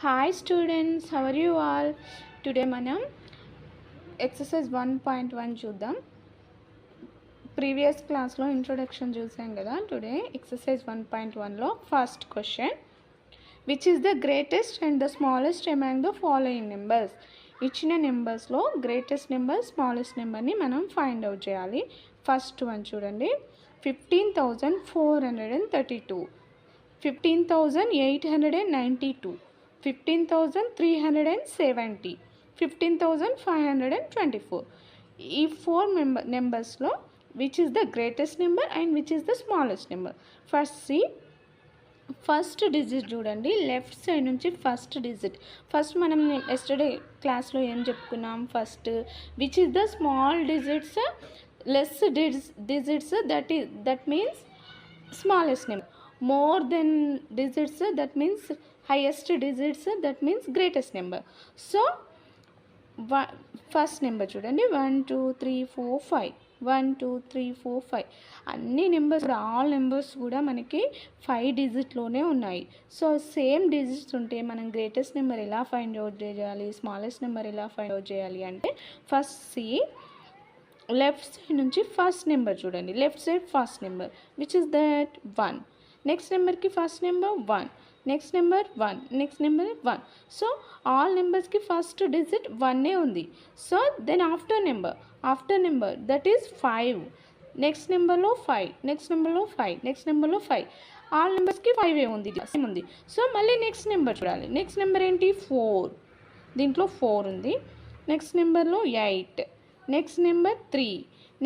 Hi students, how are you all? Today మనం exercise 1.1 చూద్దాం. Previous క్లాస్లో ఇంట్రొడక్షన్ చూసాం కదా. టుడే ఎక్సర్సైజ్ 1.1లో first question, which is the greatest and the smallest among the following numbers. ఇచ్చిన నెంబర్స్లో greatest number smallest నెంబర్ని మనం ఫైండ్ అవుట్ చేయాలి. ఫస్ట్ వన్ చూడండి, 15,432, 15,892, 15,370, 15,524. ఈ ఫోర్ నెంబర్స్లో which is the greatest number and which is the smallest number. First digit చూడండి, left side నుంచి ఫస్ట్ డిజిట్. ఫస్ట్ మనం ఎస్టర్డే క్లాస్లో ఏం చెప్పుకున్నాం, first which is the small digits less digits that means smallest number, more than digits that means highest digits that means greatest number. So first number చూడండి 1 2 3 4 5, 1 2 3 4 5 అన్ని numbers కూడా, all numbers కూడా మనకి 5 డిజిట్లోనే ఉన్నాయి. సో సేమ్ డిజిట్స్ ఉంటే మనం greatest number ఎలా find out చేయాలి, స్మాలెస్ట్ నెంబర్ ఎలా ఫైండ్ అవుట్ చేయాలి అంటే, ఫస్ట్ లెఫ్ట్ సైడ్ నుంచి ఫస్ట్ నెంబర్ చూడండి, left side first number which is that 1. Next నెంబర్కి first number 1, next number 1, next number 1. So all నెంబర్స్కి ఫస్ట్ డిజిట్ 1 ఉంది. So then after number that is 5, next నెంబర్లో 5, next నెంబర్లో 5, next నెంబర్లో 5. All నెంబర్స్కి 5 ఉంది. సో మళ్ళీ నెక్స్ట్ నెంబర్ చూడాలి. నెక్స్ట్ నెంబర్ ఏంటి 4, దీంట్లో 4 ఉంది. నెక్స్ట్ నెంబర్లో 8, నెక్స్ట్ నెంబర్ 3,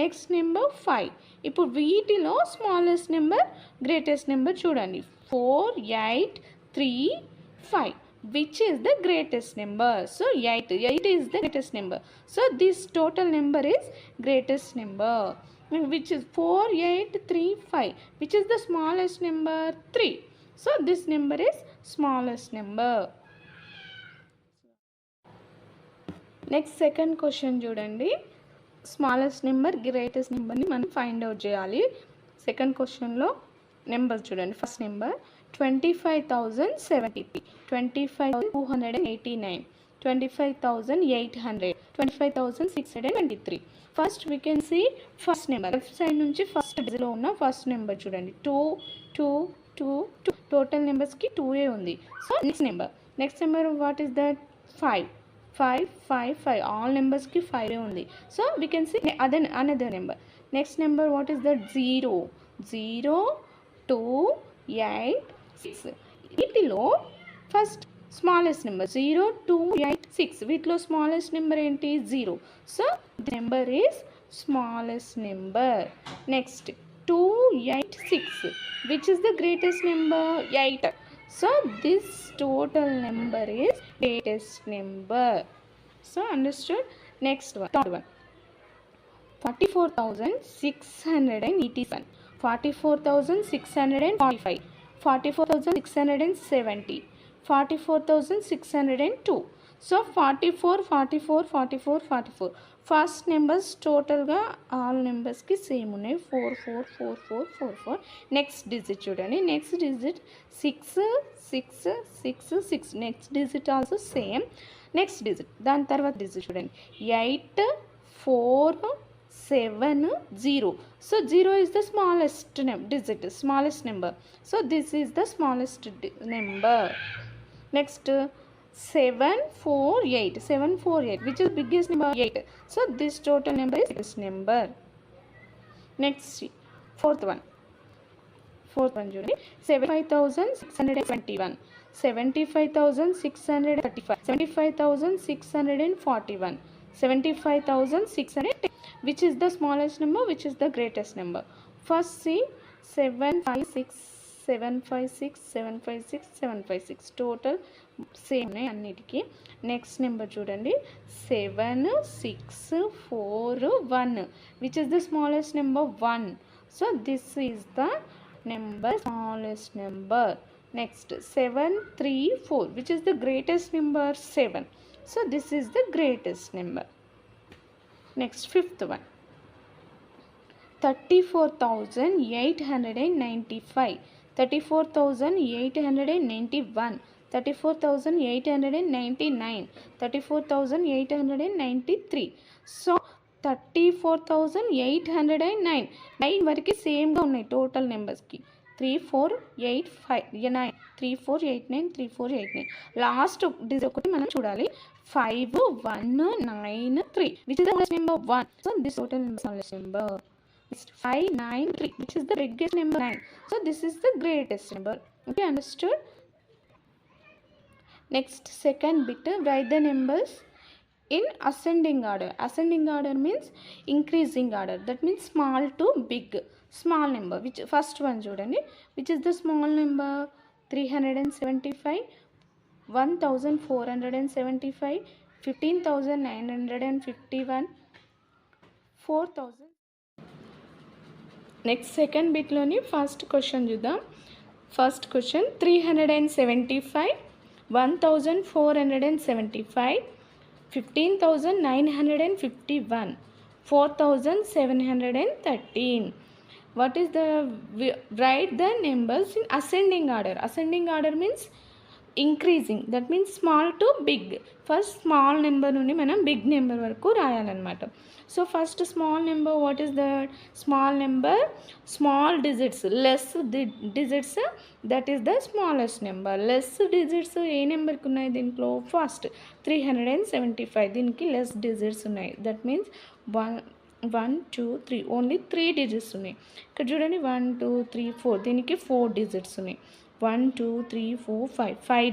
నెక్స్ట్ నెంబర్ 5. ఇప్పుడు వీటిలో స్మాలెస్ట్ నెంబర్ గ్రేటెస్ట్ నెంబర్ చూడండి, 4 8 3 5, which is the greatest number. So 8 is the greatest number. So this total number is greatest number, which is 4 8 3 5, which is the smallest number 3. So this number is smallest number. Next second question చూడండి, smallest number greatest నెంబర్ని మనం find out చేయాలి. Second క్వశ్చన్లో number చూడండి, first number 25,070, 25,289, 25,800, 25,623. First we can see first number, left side నుంచి first డిజిట్లో ఉన్న first number చూడండి, 2 2 2 2. Total నెంబర్స్కి 2 ఉంది. So next number what is that 5 5 5 5, all నెంబర్స్కి 5 ఉంది. So we can see another number. Next number what is that 0 0 2 8 6. వీటిలో first smallest number 0 2 8 6, వీటిలో smallest number ఏంటి 0. So the number is smallest number. Next 2 8 6, which is the greatest number 8. So this total number is greatest number. So understood. Next one, third one, 44,687, 44,645, 44,670, 44,602. So 44 44 44 44. First numbers టోటల్గా all నెంబర్స్కి same ఉన్నాయి, 4 4 4 4 4 4. Next digit చూడండి, next digit 6 6 6 6, next digit also same. Next digit, దాని తర్వాత digit చూడండి 8 4 7 0. So 0 is the smallest digit, smallest number. So this is the smallest number. Next 748, 748, which is biggest number 8. So this total number is biggest number. Next fourth one చూడండి, 75,621, 75,635, 75,641, 75,610. which is the smallest number, which is the greatest number. First see 756 756 756 756, total same ఉన్నాయి అన్నిటికీ. Next number చూడండి 7 6 4 1, which is the smallest number 1. So this is the number smallest number. Next 7 3 4, which is the greatest number 7. So this is the greatest number. Next fifth one, 34,895, 34,891, 34,899, 34,893. So 34,809 9 వరకు సేమ్గా ఉన్నాయి total నెంబర్స్కి. 3485 3489 3489. Last digit ఒకటి మనం చూడాలి. 5193 which is the smallest number 1. So this total number smallest number is 593 which is the biggest number 9. So this is the greatest number. Okay, understood? Next, second bit, write the numbers in ascending order. Ascending order means increasing order. That means small to big. Small number, which first one chudandi, which is the small number 375, 1475, 15,951, 4,000. Next second bit loni first question chudam. First question 375, 1475, 15,951, 4,713. What is the write the numbers in ascending order. Ascending order means increasing. That means small to big. First small number నుండి మనం big number వరకు రాయాలన్నమాట. So first small number, what is that? Small number, small digits, less digits, that is the smallest number. Less digits ఏ నెంబర్కి ఉన్నాయి దీంట్లో? First 375, దీనికి less digits ఉన్నాయి. దట్ మీన్స్ 1 2 3, ఓన్లీ 3 డిజిట్స్ ఉన్నాయి. ఇక్కడ చూడండి 1 2 3 4, దీనికి 4 డిజిట్స్ ఉన్నాయి. 1 2 3 4 5, 5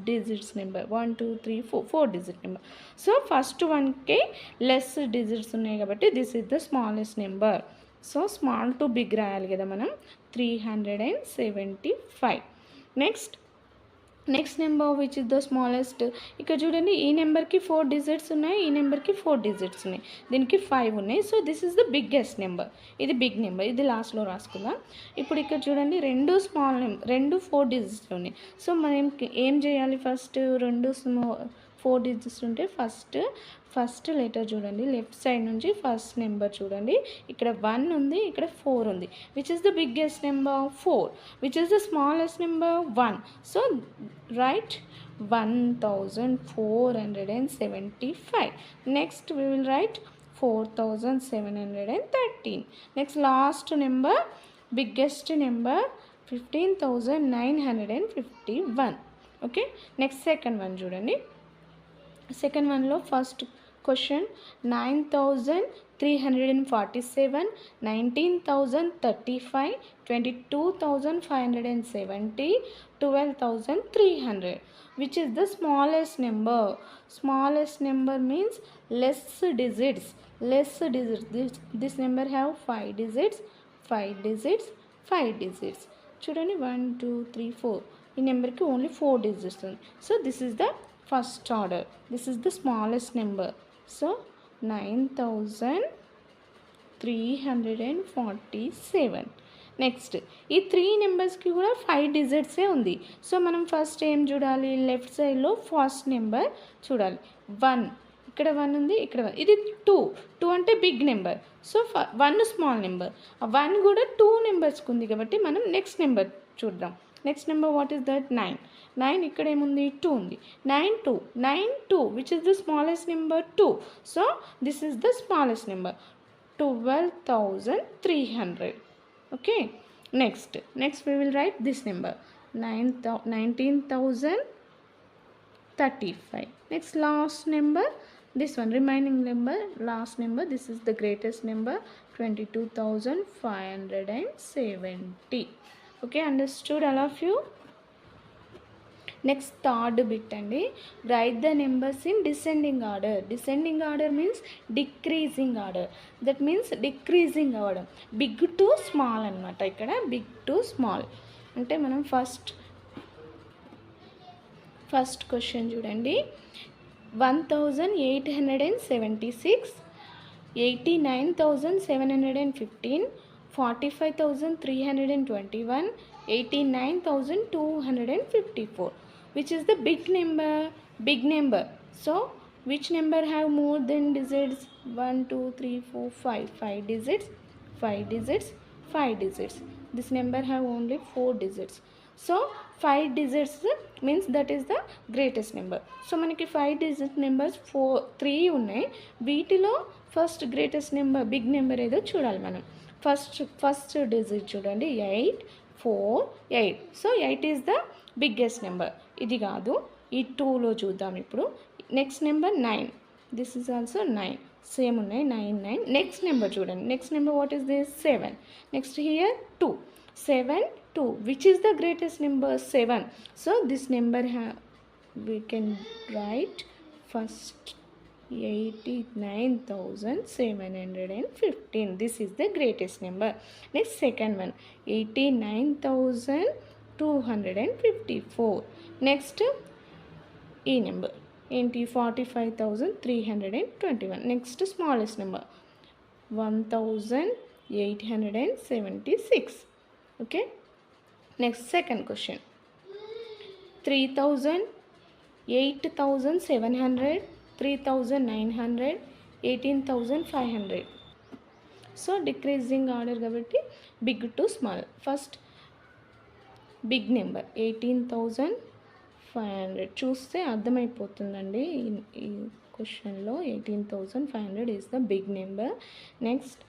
digits number. 1 2 3 4, 4 digit number. So first వన్కే లెస్ డిజిట్స్ ఉన్నాయి కాబట్టి this is the smallest number. So small to big రాయాలి కదా మనం. 375. Next number which is the smallest. ఇక్కడ చూడండి ఈ నెంబర్కి 4 డిజిట్స్ ఉన్నాయి, ఈ నెంబర్కి 4 డిజిట్స్ ఉన్నాయి, దీనికి 5 ఉన్నాయి. So this is the biggest number. ఇది బిగ్ నెంబర్, ఇది లాస్ట్లో రాసుకుందాం. ఇప్పుడు ఇక్కడ చూడండి రెండు స్మాల్ నెంబర్, రెండు 4 డిజిట్స్ ఉన్నాయి. సో మనం ఏం చేయాలి? ఫస్ట్ 4 డిజిట్స్ ఉంటే ఫస్ట్ లెటర్ చూడండి, లెఫ్ట్ సైడ్ నుంచి ఫస్ట్ నెంబర్ చూడండి. ఇక్కడ 1 ఉంది, ఇక్కడ 4 ఉంది. Which is the biggest number? 4. Which is the smallest number? 1. So right 1475. Next we will write 4713. Next last number, biggest number 15,951. Okay, next second one చూడండి. Second వన్లో first question 9,347, 19,035, 22,570, 12,300. Which is the smallest number? Smallest number means less digits. This number have 5 digits, 5 digits, 5 digits. చూడండి 1 2 3 4, ఈ నెంబర్కి only 4 digits ఉంది. So this is the first order. This is the smallest number. So 9,347. Next ఈ 3 నెంబర్స్కి కూడా 5 డిజిట్సే ఉంది. So మనం first ఏం చూడాలి? లెఫ్ట్ సైడ్లో ఫస్ట్ నెంబర్ చూడాలి. 1, ఇక్కడ 1 ఉంది, ఇక్కడ 1. ఇది 2 అంటే big number. So 1 small number. 1 కూడా 2 నెంబర్స్కి ఉంది కాబట్టి మనం నెక్స్ట్ నెంబర్ చూద్దాం. Next number what is that? 9 ఇక్కడ ఏముంది? 2 ఉంది. 9 2 which is the smallest number? 2. So this is the smallest number, 12,300. Okay, next we will write this number 19,035. next last number, this one remaining number, last number, this is the greatest number, 22,570. okay, understood all of you? Next third bit అండి, write the numbers in descending order. Descending order means decreasing order. That means decreasing అవ్వడం, big to small అనమాట. ఇక్కడ big to small అంటే మనం first question చూడండి. 1,876, 89,715, 45,321, 89,254. which is the big number. So which number have more than digits? 1 2 3 4 5 digits, 5 digits. This number have only 4 digits. So 5 digits means that is the greatest number. So మనకి 5 digit numbers 3 ఉన్నాయి. వీటిలో first greatest number big number ఏదో చూడాలి మనం. First digit చూడండి 8 4 8. So 8 is the biggest number. ఇది కాదు, ఈ 2లో చూద్దాం ఇప్పుడు. Next number 9. This is also 9. Same ఉన్నాయి 9 9. నెక్స్ట్ నెంబర్ చూడండి. Next number what is this 7. Next here 2 7 2. Which is the greatest number? 7. So this number we can write first 89,715. This is the greatest number. Next second one 89,254. Next e number 45,321. Next smallest number 1,876. Okay. Next second question 3,000 8,700 3,900 18,500. So decreasing order కాబట్టి big to small. First big number 18,500 చూస్తే అర్థమైపోతుందండి ఈ క్వశ్చన్లో. 18,500 is the big number. Next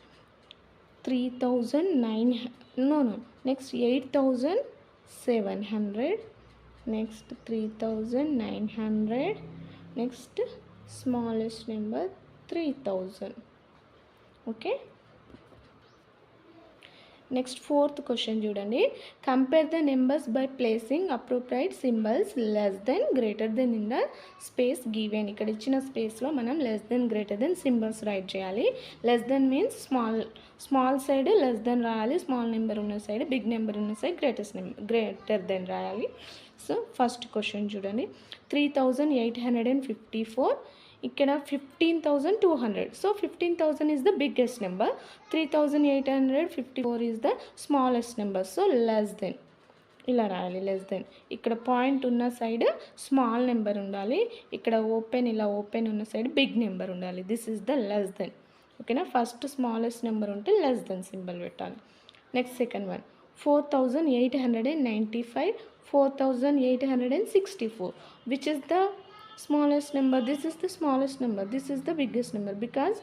3,900 next 8,700 next 3,900 next smallest number 3,000. Okay. Next fourth question చూడండి. Compare the numbers by placing appropriate symbols less than greater than in the space given. ఇక్కడ ఇచ్చిన స్పేస్లో మనం less than greater than symbols write చేయాలి. Less than means small side less than రాయాలి, small number ఉన్న side big number ఉన్న side greater than రాయాలి. So first question చూడండి 3,854. ఇక్కడ 15,200. So 15,000 is the biggest number. 3,854 is the smallest number. So less than ఇలా రాయాలి. Less than ఇక్కడ point ఉన్న సైడ్ స్మాల్ నెంబర్ ఉండాలి, ఇక్కడ ఇలా ఓపెన్ ఉన్న సైడ్ బిగ్ నెంబర్ ఉండాలి. This is the less than. ఓకేనా. ఫస్ట్ స్మాలెస్ట్ నెంబర్ ఉంటే లెస్ దెన్ సింబల్ పెట్టాలి. Next second one 4,895 4,864. Which is the smallest number? This is the smallest number, this is the biggest number, because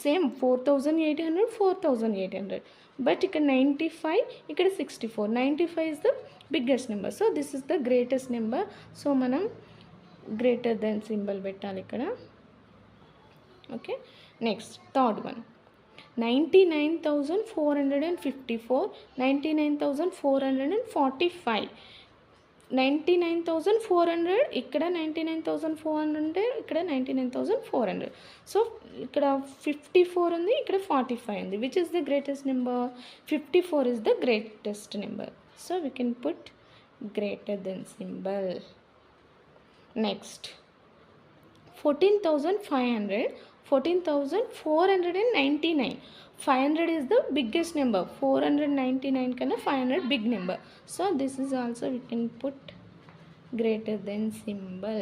same 4,800 4,800, but ikkada 95 ikkada 64. 95 is the biggest number, so this is the greatest number. So manam greater than symbol pettali ikkada. Okay. Next third one 99,454 99,445. 99,400 ఇక్కడ 99,400 అంటే ఇక్కడ 99,400. So ఇక్కడ 54 ఉంది, ఇక్కడ 45 ఉంది. Which is the greatest number? 54 is the greatest number. So we can put greater than symbol. Next 14,500 14,499. 500 is the biggest number. 499 kana 500 big number. So this is also we can put greater than symbol.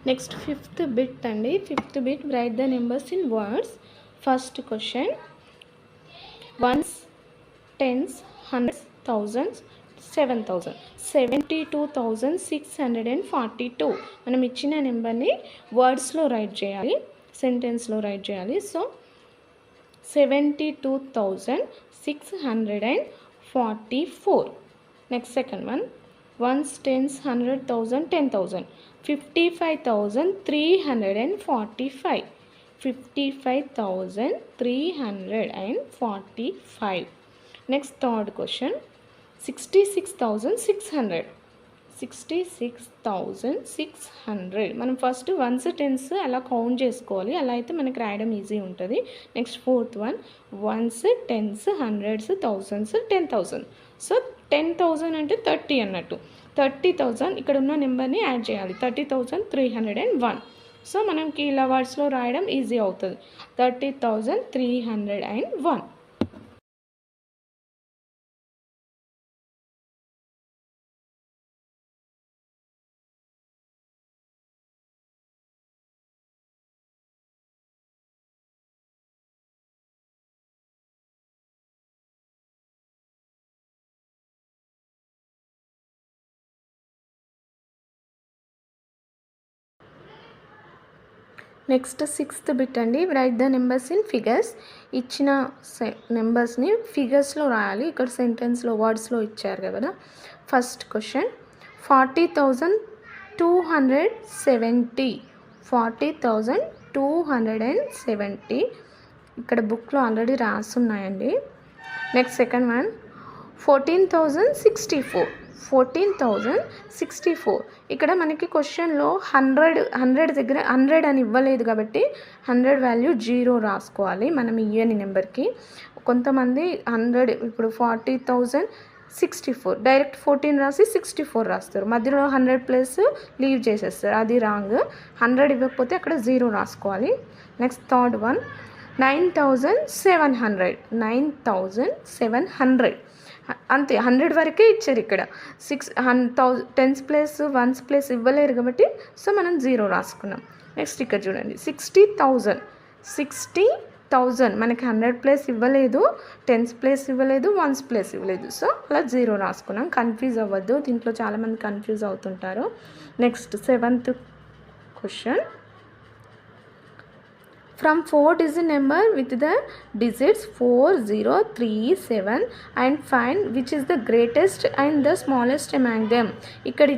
Next fifth bit andi. Fifth bit, write the numbers in words. First question, ones, tens, hundreds, thousands, 7,000. 72,642. మనం ఇచ్చిన నెంబర్ని వర్డ్స్లో right చేయాలి, సెంటెన్స్లో right చేయాలి. So 72,644. Next second one, ones, tens, 100,000, 10,000. 55,345. 55,345. Next third question, 66,600. 66,600. మనం first ones tens అలా count చేసుకోవాలి. అలా అయితే మనకి రాయడం ఈజీ ఉంటుంది. Next fourth one, ones, tens, hundreds, thousands, 10,000. So 10,000 అంటే 30 అన్నట్టు. 30,000 ఇక్కడ ఉన్న నెంబర్ని యాడ్ చేయాలి. 30,301. సో మనకి ఇలా వర్డ్స్లో రాయడం ఈజీ అవుతుంది. 30,301. నెక్స్ట్ 6th బిట్ అండి. Write the numbers in figures. ఇచ్చిన నెంబర్స్ని ఫిగర్స్లో రాయాలి. ఇక్కడ సెంటెన్స్లో వర్డ్స్లో ఇచ్చారు కదా. First question 40,270. 40,270 ఇక్కడ బుక్లో ఆల్రెడీ రాసున్నాయండి. Next second one 14,064. 14,064 ఇక్కడ మనకి క్వశ్చన్లో 100 దగ్గర 100 అని ఇవ్వలేదు కాబట్టి 100 వాల్యూ 0 రాసుకోవాలి మనం ఇయ్యని నెంబర్కి. కొంతమంది 100 ఇప్పుడు 40,064 డైరెక్ట్ 14 రాసి 64 రాస్తారు. మధ్యలో 100 ప్లస్ లీవ్ చేసేస్తారు, అది రాంగ్. 100 ఇవ్వకపోతే అక్కడ 0 రాసుకోవాలి. Next third one 9,700. 9,700 అంతే, 100 వరకే ఇచ్చారు ఇక్కడ. 10s ప్లస్ 1s ప్లస్ ఇవ్వలేరు కాబట్టి సో మనం 0 రాసుకున్నాం. నెక్స్ట్ ఇక్కడ చూడండి 60,000. 60,000 మనకి 100 ప్లస్ ఇవ్వలేదు, 10s ప్లస్ ఇవ్వలేదు, 1s ప్లస్ ఇవ్వలేదు. సో అలా 0 రాసుకున్నాం. కన్ఫ్యూజ్ అవ్వద్దు, దీంట్లో చాలామంది కన్ఫ్యూజ్ అవుతుంటారు. Next 7th question from 4-digit number with the digits 4, 0, 3, 7 and find which is the greatest and the smallest among them. ఇక్కడ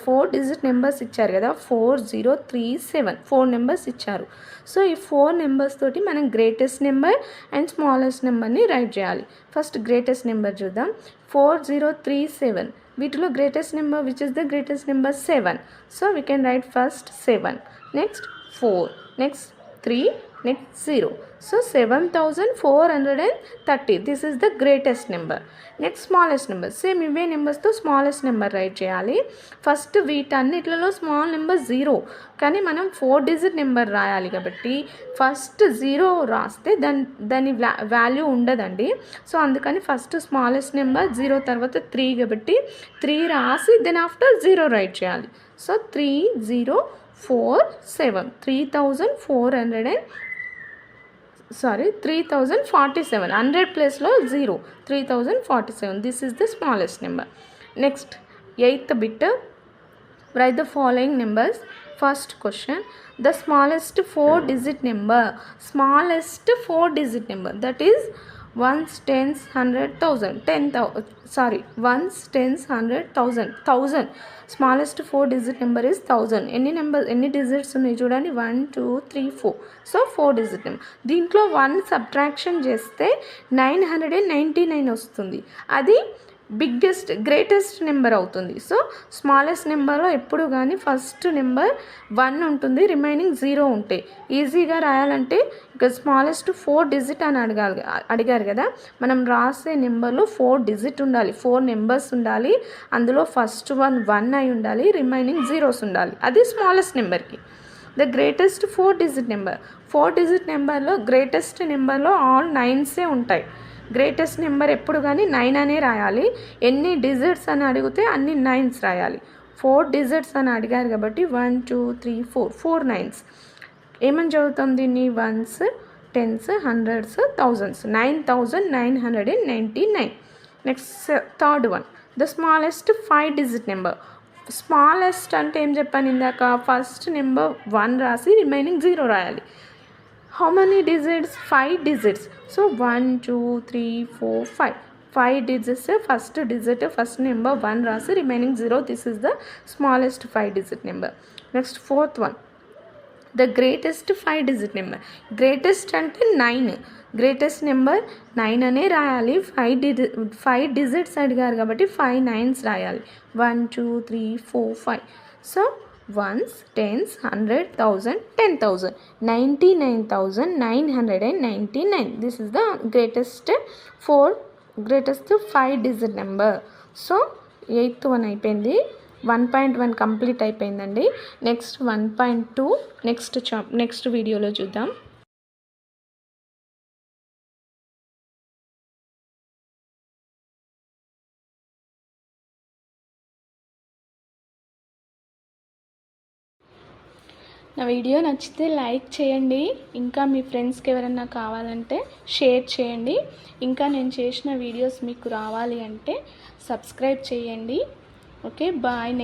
4-digit నెంబర్స్ ఇచ్చారు కదా, 4, 0, 3, 7 4 నెంబర్స్ ఇచ్చారు. సో ఈ 4 నెంబర్స్ తోటి మనం గ్రేటెస్ట్ నెంబర్ అండ్ స్మాలెస్ట్ నెంబర్ని రైట్ చేయాలి. ఫస్ట్ గ్రేటెస్ట్ నెంబర్ చూద్దాం. 4, 0, 3, 7 వీటిలో greatest number which is the greatest number 7. So we can write first 7, next 4, next 3, next 0. So 7,430. This is the greatest number. Next smallest number. Same ఇవే నెంబర్స్తో smallest number right చేయాలి. First వీటన్నిటిలో small number 0, కానీ మనం 4-digit number రాయాలి కాబట్టి first 0 రాస్తే దాని value ఉండదండి. సో అందుకని ఫస్ట్ స్మాలెస్ట్ నెంబర్ 0 తర్వాత 3 కాబట్టి 3 రాసి దెన్ ఆఫ్టర్ 0 రైట్ చేయాలి. సో 3,047. 3,047. 100 ప్లేస్లో 0, 3,047. This is the smallest number. Next 8th bit. Right the following numbers. First question the smallest 4-digit number. Smallest 4-digit number that is 1s, 10s, 100, 1000. 1s, 10s, 100, 1000. Smallest 4-digit number is 1000. ఎన్ని digits ఉన్నాయి చూడండి, 1, 2, 3, 4. So 4-digit number. దీంట్లో 1 subtraction చేస్తే 999 వస్తుంది. అది greatest number అవుతుంది. So smallest నెంబర్లో ఎప్పుడు కానీ ఫస్ట్ నెంబర్ 1 ఉంటుంది, రిమైనింగ్ 0 ఉంటాయి. ఈజీగా రాయాలంటే ఇక స్మాలెస్ట్ 4-digit అని అడిగారు కదా, మనం రాసే నెంబర్లో 4-digit ఉండాలి, 4 నెంబర్స్ ఉండాలి. అందులో ఫస్ట్ 1 అయి ఉండాలి, రిమైనింగ్ 0s ఉండాలి. అది స్మాలెస్ట్ నెంబర్కి. The greatest 4-digit number. 4-digit నెంబర్లో గ్రేటెస్ట్ నెంబర్లో ఆల్ 9సే ఉంటాయి. గ్రేటెస్ట్ నెంబర్ ఎప్పుడు కానీ 9 అనే రాయాలి. ఎన్ని డిజిట్స్ అని అడిగితే అన్ని 9s రాయాలి. 4 digits అని అడిగారు కాబట్టి 1, 2, 3, 4 9s. ఏమని చదువుతాం దీన్ని? 1s, 10s, 100s, 1000s. 9,999. Next third one the smallest 5-digit number. Smallest అంటే ఏం చెప్పాను ఇందాక, ఫస్ట్ నెంబర్ 1 రాసి రిమైనింగ్ 0 రాయాలి. How many digits? 5 digits. So 1, 2, 3, 4, 5. 5 digits. First digit, first number 1 rasi, remaining 0. This is the smallest 5-digit number. Next, fourth one. The greatest 5-digit number. Greatest ante 9. Greatest number 9 అనే రాయాలి. 5 digits అడిగారు కాబట్టి 5 9s రాయాలి. 1 2 3 4 5. So ones, tens, 100, 1000, 10,000, 99,999. This is the greatest 5 digit number. So 8th one అయిపోయింది. 1.1 complete అయిపోయిందండి. Next 1.2 next వీడియోలో చూద్దాం. నా వీడియో నచ్చితే లైక్ చేయండి. ఇంకా మీ ఫ్రెండ్స్కి ఎవరైనా కావాలంటే షేర్ చేయండి. ఇంకా నేను చేసిన వీడియోస్ మీకు రావాలి అంటే సబ్స్క్రైబ్ చేయండి. Okay bye. నెక్స్ట్